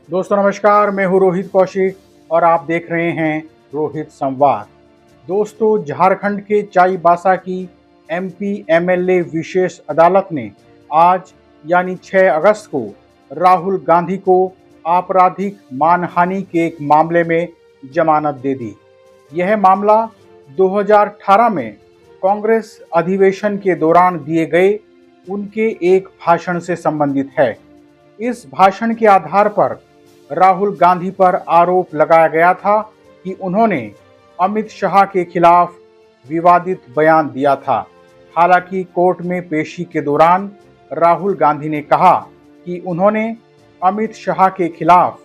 दोस्तों नमस्कार, मैं हूँ रोहित कौशिक और आप देख रहे हैं रोहित संवाद। दोस्तों, झारखंड के चाईबासा की एमपी एमएलए विशेष अदालत ने आज यानी 6 अगस्त को राहुल गांधी को आपराधिक मानहानि के एक मामले में जमानत दे दी। यह मामला 2018 में कांग्रेस अधिवेशन के दौरान दिए गए उनके एक भाषण से संबंधित है। इस भाषण के आधार पर राहुल गांधी पर आरोप लगाया गया था कि उन्होंने अमित शाह के खिलाफ विवादित बयान दिया था। हालांकि कोर्ट में पेशी के दौरान राहुल गांधी ने कहा कि उन्होंने अमित शाह के खिलाफ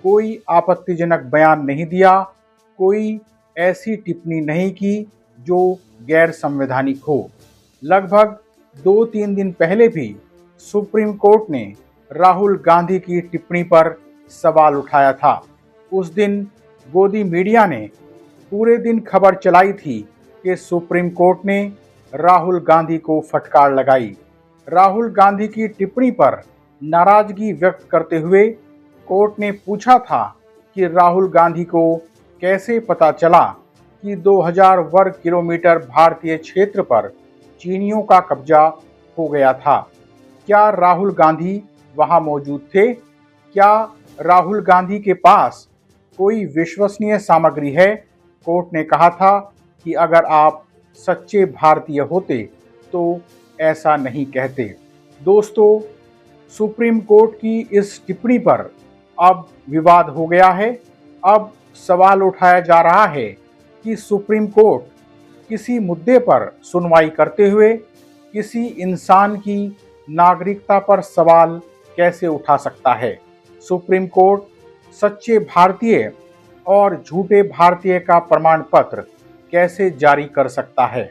कोई आपत्तिजनक बयान नहीं दिया, कोई ऐसी टिप्पणी नहीं की जो गैर संवैधानिक हो। लगभग 2-3 दिन पहले भी सुप्रीम कोर्ट ने राहुल गांधी की टिप्पणी पर सवाल उठाया था। उस दिन गोदी मीडिया ने पूरे दिन खबर चलाई थी कि सुप्रीम कोर्ट ने राहुल गांधी को फटकार लगाई। राहुल गांधी की टिप्पणी पर नाराजगी व्यक्त करते हुए कोर्ट ने पूछा था कि राहुल गांधी को कैसे पता चला कि 2000 वर्ग किलोमीटर भारतीय क्षेत्र पर चीनियों का कब्जा हो गया था। क्या राहुल गांधी वहां मौजूद थे? क्या राहुल गांधी के पास कोई विश्वसनीय सामग्री है? कोर्ट ने कहा था कि अगर आप सच्चे भारतीय होते तो ऐसा नहीं कहते। दोस्तों, सुप्रीम कोर्ट की इस टिप्पणी पर अब विवाद हो गया है। अब सवाल उठाया जा रहा है कि सुप्रीम कोर्ट किसी मुद्दे पर सुनवाई करते हुए किसी इंसान की नागरिकता पर सवाल कैसे उठा सकता है? सुप्रीम कोर्ट सच्चे भारतीय और झूठे भारतीय का प्रमाण पत्र कैसे जारी कर सकता है?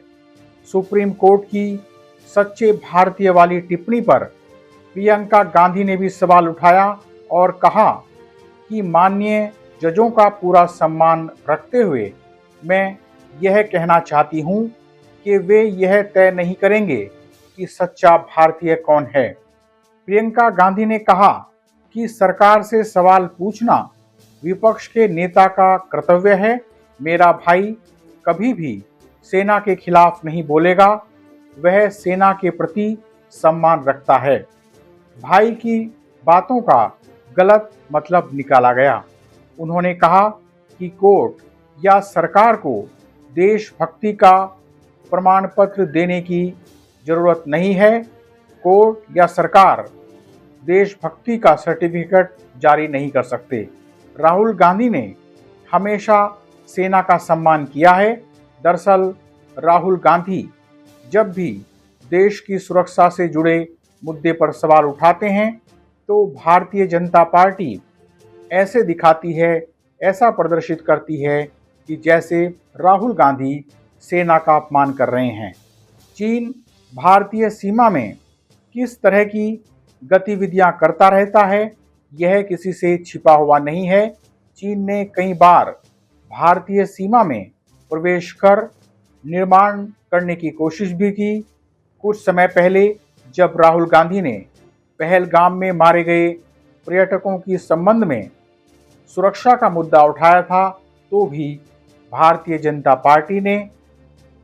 सुप्रीम कोर्ट की सच्चे भारतीय वाली टिप्पणी पर प्रियंका गांधी ने भी सवाल उठाया और कहा कि माननीय जजों का पूरा सम्मान रखते हुए मैं यह कहना चाहती हूं कि वे यह तय नहीं करेंगे कि सच्चा भारतीय कौन है। प्रियंका गांधी ने कहा कि सरकार से सवाल पूछना विपक्ष के नेता का कर्तव्य है। मेरा भाई कभी भी सेना के खिलाफ नहीं बोलेगा, वह सेना के प्रति सम्मान रखता है। भाई की बातों का गलत मतलब निकाला गया। उन्होंने कहा कि कोर्ट या सरकार को देशभक्ति का प्रमाण पत्र देने की जरूरत नहीं है। कोर्ट या सरकार देशभक्ति का सर्टिफिकेट जारी नहीं कर सकते। राहुल गांधी ने हमेशा सेना का सम्मान किया है। दरअसल राहुल गांधी जब भी देश की सुरक्षा से जुड़े मुद्दे पर सवाल उठाते हैं तो भारतीय जनता पार्टी ऐसे दिखाती है, ऐसा प्रदर्शित करती है कि जैसे राहुल गांधी सेना का अपमान कर रहे हैं। चीन भारतीय सीमा में किस तरह की गतिविधियां करता रहता है, यह किसी से छिपा हुआ नहीं है। चीन ने कई बार भारतीय सीमा में प्रवेश कर निर्माण करने की कोशिश भी की। कुछ समय पहले जब राहुल गांधी ने पहलगाम में मारे गए पर्यटकों के संबंध में सुरक्षा का मुद्दा उठाया था तो भी भारतीय जनता पार्टी ने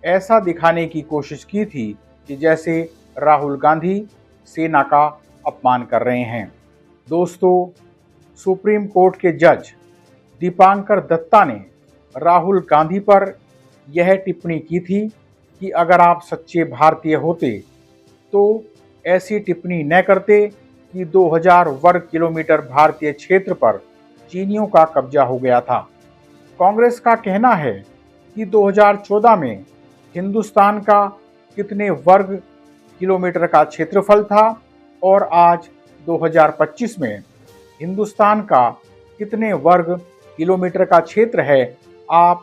ऐसा दिखाने की कोशिश की थी कि जैसे राहुल गांधी सेना का अपमान कर रहे हैं। दोस्तों, सुप्रीम कोर्ट के जज दीपांकर दत्ता ने राहुल गांधी पर यह टिप्पणी की थी कि अगर आप सच्चे भारतीय होते तो ऐसी टिप्पणी न करते कि 2000 वर्ग किलोमीटर भारतीय क्षेत्र पर चीनियों का कब्जा हो गया था। कांग्रेस का कहना है कि 2014 में हिंदुस्तान का कितने वर्ग किलोमीटर का क्षेत्रफल था और आज 2025 में हिंदुस्तान का कितने वर्ग किलोमीटर का क्षेत्र है। आप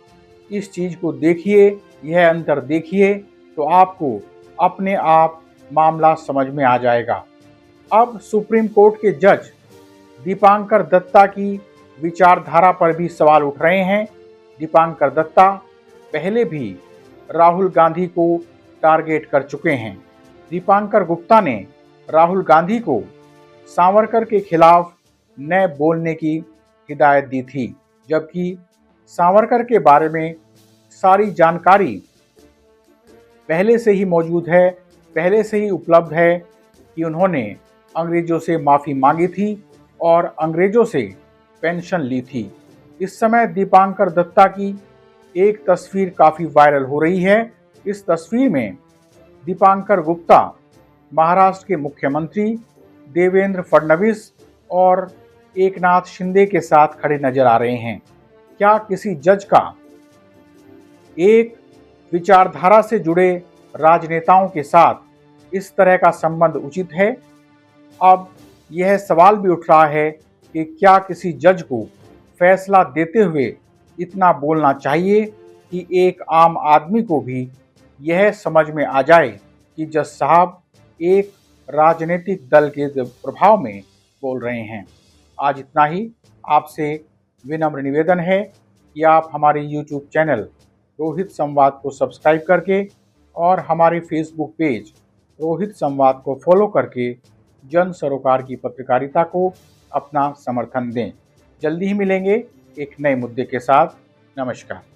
इस चीज़ को देखिए, यह अंतर देखिए तो आपको अपने आप मामला समझ में आ जाएगा। अब सुप्रीम कोर्ट के जज दीपांकर दत्ता की विचारधारा पर भी सवाल उठ रहे हैं। दीपांकर दत्ता पहले भी राहुल गांधी को टारगेट कर चुके हैं। दीपांकर गुप्ता ने राहुल गांधी को सावरकर के खिलाफ न बोलने की हिदायत दी थी, जबकि सावरकर के बारे में सारी जानकारी पहले से ही मौजूद है, पहले से ही उपलब्ध है कि उन्होंने अंग्रेज़ों से माफ़ी मांगी थी और अंग्रेज़ों से पेंशन ली थी। इस समय दीपांकर दत्ता की एक तस्वीर काफ़ी वायरल हो रही है। इस तस्वीर में दीपांकर गुप्ता महाराष्ट्र के मुख्यमंत्री देवेंद्र फडणवीस और एकनाथ शिंदे के साथ खड़े नजर आ रहे हैं। क्या किसी जज का एक विचारधारा से जुड़े राजनेताओं के साथ इस तरह का संबंध उचित है? अब यह सवाल भी उठ रहा है कि क्या किसी जज को फैसला देते हुए इतना बोलना चाहिए कि एक आम आदमी को भी यह समझ में आ जाए कि जज साहब एक राजनीतिक दल के प्रभाव में बोल रहे हैं। आज इतना ही। आपसे विनम्र निवेदन है कि आप हमारे YouTube चैनल रोहित संवाद को सब्सक्राइब करके और हमारे फेसबुक पेज रोहित संवाद को फॉलो करके जन सरोकार की पत्रकारिता को अपना समर्थन दें। जल्दी ही मिलेंगे एक नए मुद्दे के साथ। नमस्कार।